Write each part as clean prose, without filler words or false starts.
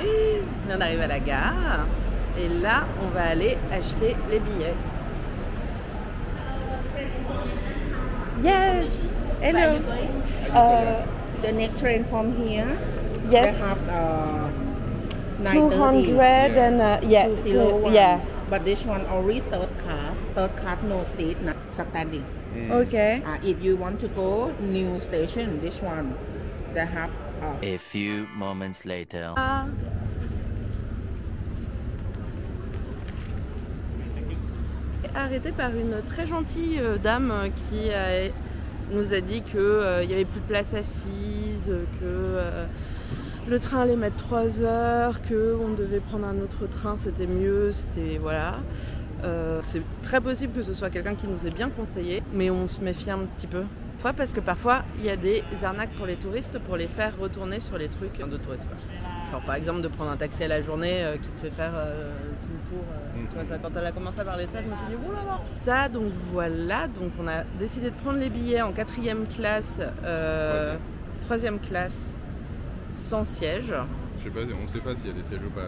On vient d'arriver à la gare. Et là, on va aller acheter les billets. Yes! Hello! The next train from here. Yes. They have 200 and yeah, 201. yeah. But this one only third class. Third class no seat, not standing. Okay. If you want to go new station, this one they have. A few moments later. Arrêté par une très gentille dame qui nous a dit qu'il n'y avait plus de place assise, que le train allait mettre 3 heures, qu'on devait prendre un autre train, c'était mieux, c'était voilà. C'est très possible que ce soit quelqu'un qui nous ait bien conseillé, mais on se méfie un petit peu. Parce que parfois il y a des arnaques pour les touristes pour les faire retourner sur les trucs de touristes, quoi. Genre par exemple de prendre un taxi à la journée qui te fait faire tout le tour. Tu vois, ça, quand elle a commencé à parler de ça, je me suis dit oulala. Ça donc voilà, donc on a décidé de prendre les billets en 4e classe, 3e classe sans siège. Je sais pas, on sait pas s'il y a des sièges ou pas.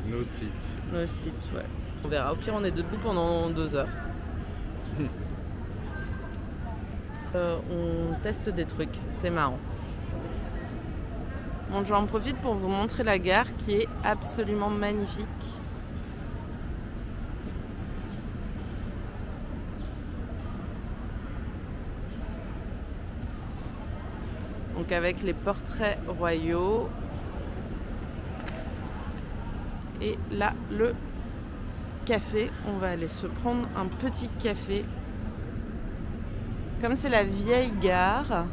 Notre site. Nos sites, ouais. On verra. Au pire on est debout pendant 2 heures. On teste des trucs, c'est marrant. Bon, j'en profite pour vous montrer la gare qui est absolument magnifique. Donc avec les portraits royaux. Et là, le café. On va aller se prendre un petit café. Comme c'est la vieille gare,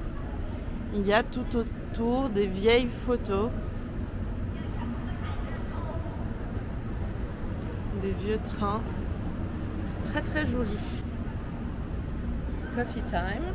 il y a tout autour des vieilles photos, des vieux trains. C'est très très joli. Coffee time.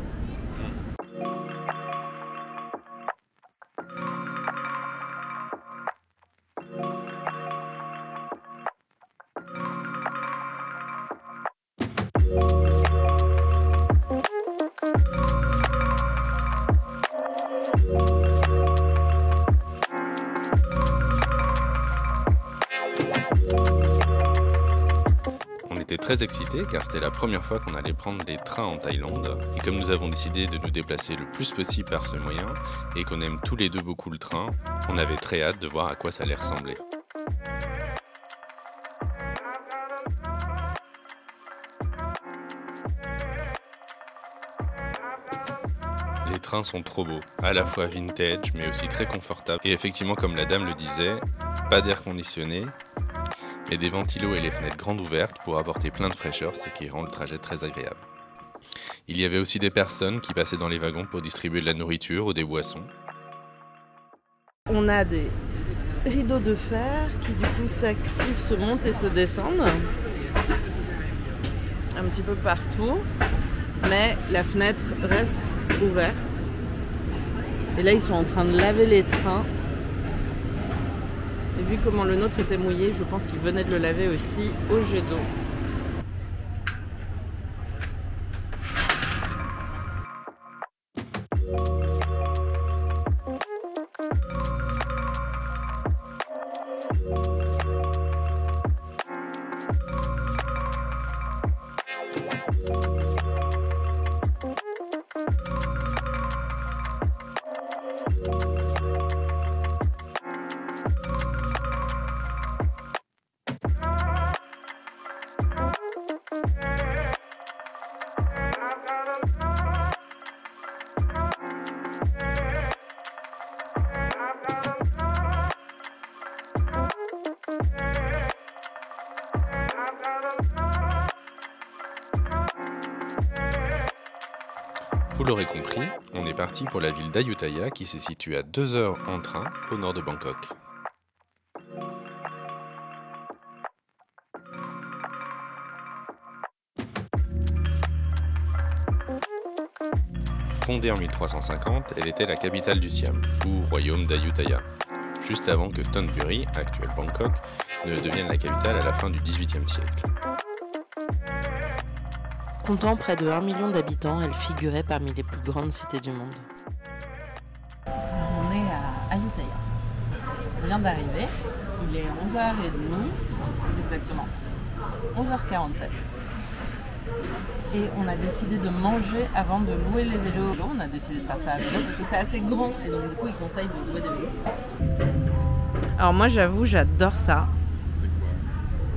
On était très excités car c'était la première fois qu'on allait prendre des trains en Thaïlande. Et comme nous avons décidé de nous déplacer le plus possible par ce moyen et qu'on aime tous les deux beaucoup le train, on avait très hâte de voir à quoi ça allait ressembler. Les trains sont trop beaux, à la fois vintage mais aussi très confortables. Et effectivement, comme la dame le disait, pas d'air conditionné, mais des ventilos et les fenêtres grandes ouvertes pour apporter plein de fraîcheur, ce qui rend le trajet très agréable. Il y avait aussi des personnes qui passaient dans les wagons pour distribuer de la nourriture ou des boissons. On a des rideaux de fer qui du coup s'activent, se montent et se descendent. Un petit peu partout. Mais la fenêtre reste ouverte. Et là, ils sont en train de laver les trains. Et vu comment le nôtre était mouillé, je pense qu'ils venaient de le laver aussi au jet d'eau. Vous l'aurez compris, on est parti pour la ville d'Ayutthaya qui se situe à 2 heures en train au nord de Bangkok. Fondée en 1350, elle était la capitale du Siam, ou royaume d'Ayutthaya, juste avant que Thonburi, actuel Bangkok, ne devienne la capitale à la fin du XVIIIe siècle. Comptant près de 1 million d'habitants, elle figurait parmi les plus grandes cités du monde. On est à Ayutthaya. On vient d'arriver. Il est 11h30, exactement. 11h47. Et on a décidé de manger avant de louer les vélos. On a décidé de faire ça à vélo parce que c'est assez grand et donc du coup ils conseillent de louer des vélos. Alors moi j'avoue j'adore ça.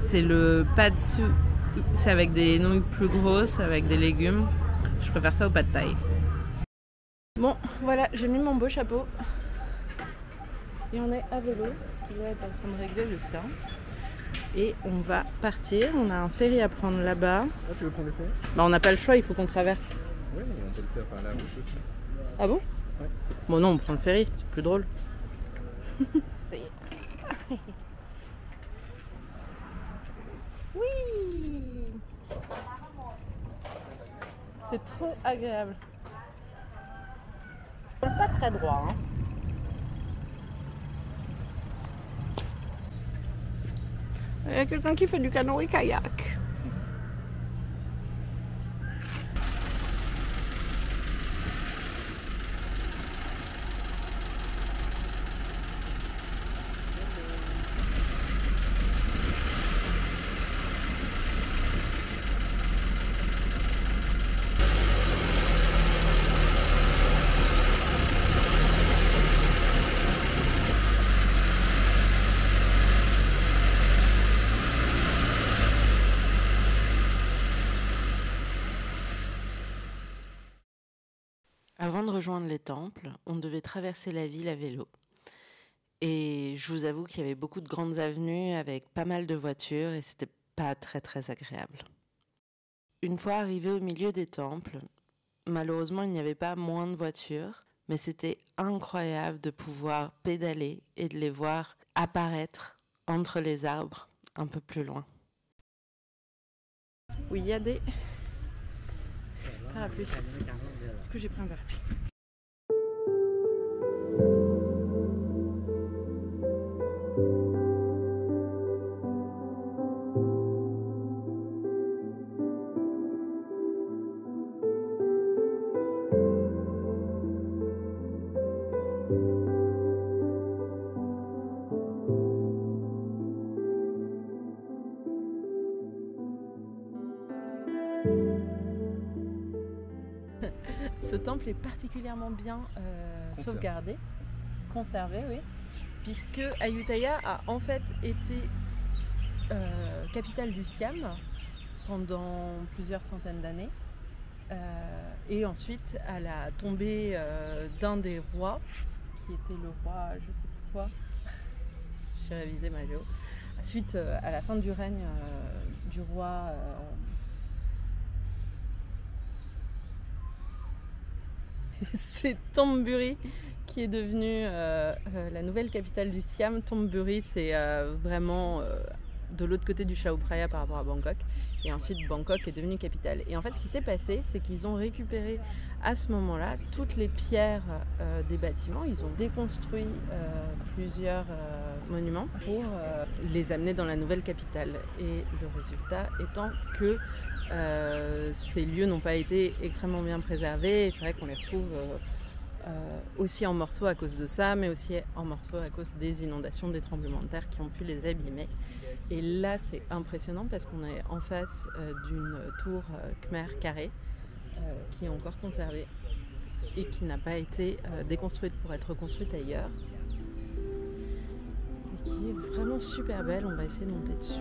C'est le pad su. C'est avec des nouilles plus grosses, avec des légumes. Je préfère ça au pad thaï. Bon voilà, j'ai mis mon beau chapeau. Et on est à vélo. Je vais être en train de régler le sien. Et on va partir, on a un ferry à prendre là-bas. Ah, tu veux prendre le ferry? Bah on n'a pas le choix, il faut qu'on traverse. Oui, mais on peut le faire par la route aussi. Ah bon? Ouais. Bon non, on prend le ferry, c'est plus drôle. Oui. C'est trop agréable. Pas très droit, hein. Il y a quelqu'un qui fait du canoë-kayak. Avant de rejoindre les temples, on devait traverser la ville à vélo. Et je vous avoue qu'il y avait beaucoup de grandes avenues avec pas mal de voitures et c'était pas très agréable. Une fois arrivé au milieu des temples, malheureusement il n'y avait pas moins de voitures, mais c'était incroyable de pouvoir pédaler et de les voir apparaître entre les arbres un peu plus loin. Oui, il y a des parapluies. Est-ce que j'ai pris un parapluie? Ce temple est particulièrement bien sauvegardé, conservé, oui, puisque Ayutthaya a en fait été capitale du Siam pendant plusieurs centaines d'années. Et ensuite, à la tombée d'un des rois, qui était le roi, je sais plus quoi, j'ai révisé ma géo, suite à la fin du règne du roi... c'est Thonburi qui est devenue la nouvelle capitale du Siam. Thonburi, c'est vraiment de l'autre côté du Chao Phraya par rapport à Bangkok. Et ensuite, Bangkok est devenue capitale. Et en fait, ce qui s'est passé, c'est qu'ils ont récupéré à ce moment-là toutes les pierres des bâtiments. Ils ont déconstruit plusieurs monuments pour les amener dans la nouvelle capitale. Et le résultat étant que ces lieux n'ont pas été extrêmement bien préservés et c'est vrai qu'on les retrouve aussi en morceaux à cause de ça, mais aussi en morceaux à cause des inondations, des tremblements de terre qui ont pu les abîmer. Et là c'est impressionnant parce qu'on est en face d'une tour khmer carrée qui est encore conservée et qui n'a pas été déconstruite pour être reconstruite ailleurs et qui est vraiment super belle. On va essayer de monter dessus.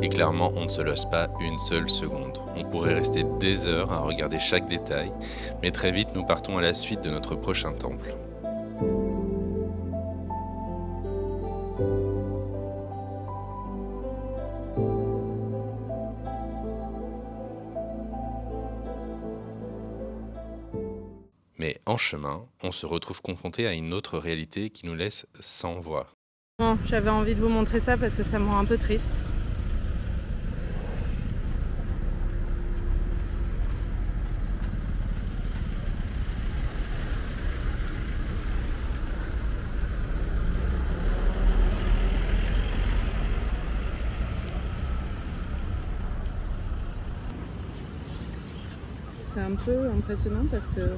Et clairement, on ne se lasse pas une seule seconde. On pourrait rester des heures à regarder chaque détail, mais très vite nous partons à la suite de notre prochain temple. Mais en chemin, on se retrouve confronté à une autre réalité qui nous laisse sans voix. Bon, j'avais envie de vous montrer ça parce que ça me rend un peu triste. c'est un peu impressionnant parce que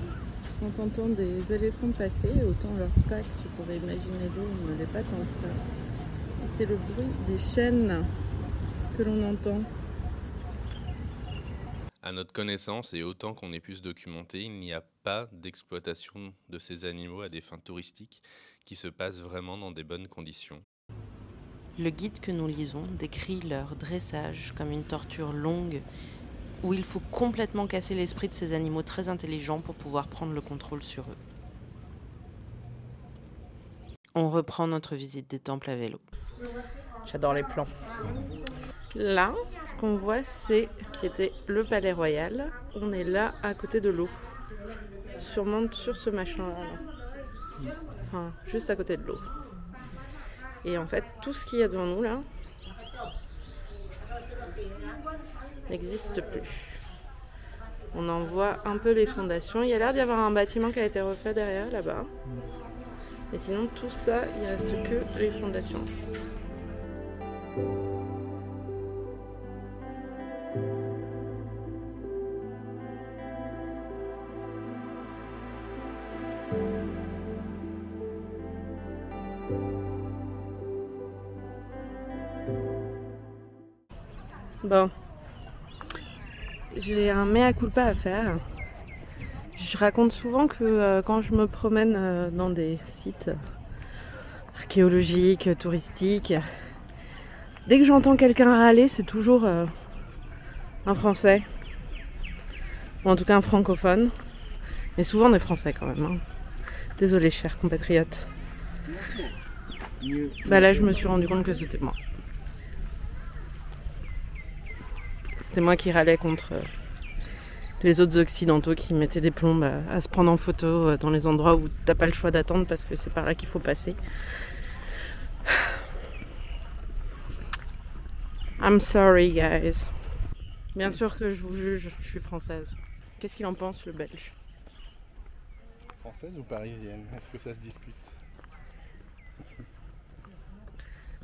quand on entend des éléphants passer, autant leur pack, tu pourrais imaginer l'eau, on ne l'est pas tant que ça. Et c'est le bruit des chaînes que l'on entend. À notre connaissance, et autant qu'on ait pu se documenter, il n'y a pas d'exploitation de ces animaux à des fins touristiques qui se passent vraiment dans des bonnes conditions. Le guide que nous lisons décrit leur dressage comme une torture longue où il faut complètement casser l'esprit de ces animaux très intelligents pour pouvoir prendre le contrôle sur eux. On reprend notre visite des temples à vélo. J'adore les plans. Là, ce qu'on voit, c'est qui était le palais royal. On est là, à côté de l'eau. Sûrement sur ce machin-là. Enfin, juste à côté de l'eau. Et en fait, tout ce qu'il y a devant nous, là, n'existe plus. On en voit un peu les fondations. Il y a l'air d'y avoir un bâtiment qui a été refait derrière, là-bas. Et sinon, tout ça, il reste que les fondations. Bon, j'ai un mea culpa à faire. Je raconte souvent que quand je me promène dans des sites archéologiques, touristiques, dès que j'entends quelqu'un râler, c'est toujours un Français, ou en tout cas un francophone, mais souvent des Français quand même. Hein. Désolée, chers compatriotes. Bah là, je me suis rendu compte que c'était moi. C'était moi qui râlais contre les autres occidentaux qui mettaient des plombes à se prendre en photo dans les endroits où t'as pas le choix d'attendre parce que c'est par là qu'il faut passer. I'm sorry, guys. Bien sûr que je vous juge, je suis française. Qu'est-ce qu'il en pense, le Belge? Française ou parisienne? Est-ce que ça se discute?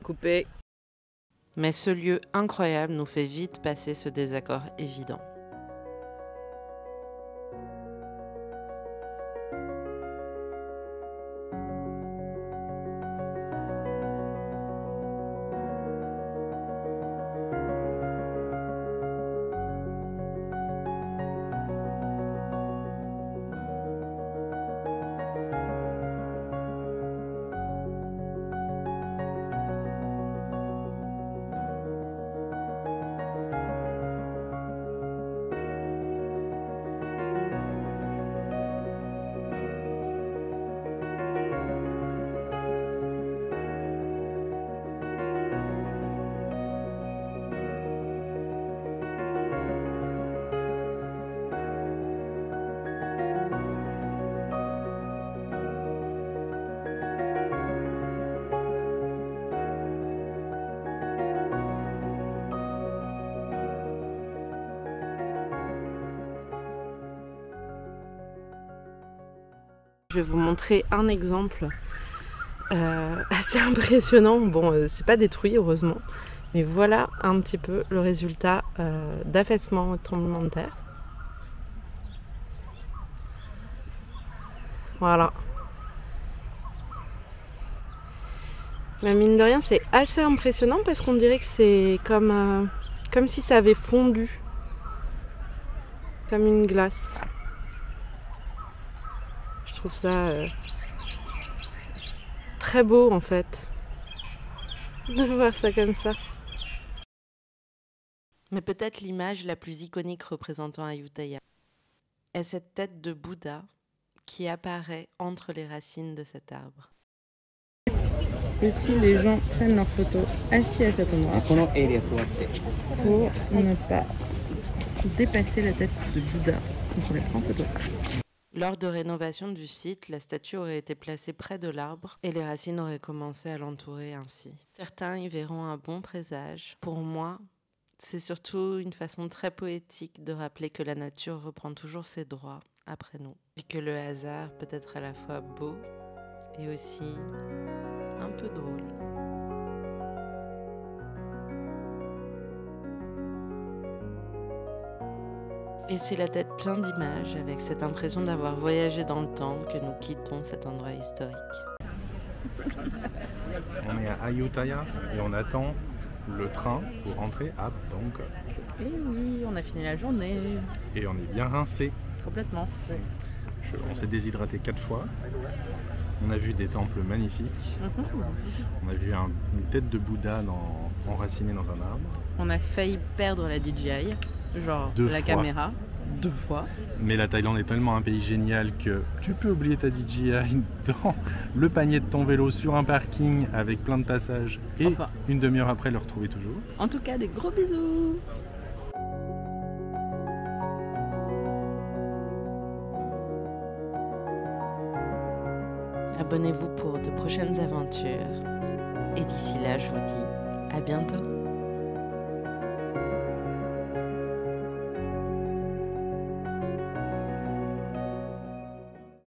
Coupé. Mais ce lieu incroyable nous fait vite passer ce désaccord évident. Je vais vous montrer un exemple assez impressionnant. Bon, c'est pas détruit heureusement, mais voilà un petit peu le résultat d'affaissement au tremblement de terre. Voilà. Mais mine de rien, c'est assez impressionnant parce qu'on dirait que c'est comme si ça avait fondu, comme une glace. Je trouve ça très beau en fait, de voir ça comme ça. Mais peut-être l'image la plus iconique représentant Ayutthaya est cette tête de Bouddha qui apparaît entre les racines de cet arbre. Aussi, les gens prennent leurs photos assis à cet endroit pour ne pas dépasser la tête de Bouddha quand on les prend en photo. Lors de rénovation du site, la statue aurait été placée près de l'arbre et les racines auraient commencé à l'entourer ainsi. Certains y verront un bon présage. Pour moi, c'est surtout une façon très poétique de rappeler que la nature reprend toujours ses droits après nous et que le hasard peut être à la fois beau et aussi un peu drôle. Et c'est la tête pleine d'images, avec cette impression d'avoir voyagé dans le temps, que nous quittons cet endroit historique. On est à Ayutthaya et on attend le train pour rentrer à Bangkok. Et oui, on a fini la journée. Et on est bien rincé. Complètement. On s'est déshydraté 4 fois. On a vu des temples magnifiques. On a vu une tête de Bouddha enracinée dans un arbre. On a failli perdre la DJI, genre 2 la fois. caméra, 2 fois. Mais la Thaïlande est tellement un pays génial que tu peux oublier ta DJI dans le panier de ton vélo sur un parking avec plein de passages et Enfin. une demi-heure après le retrouver toujours. En tout cas, des gros bisous. Abonnez-vous pour de prochaines aventures. Et d'ici là, je vous dis à bientôt.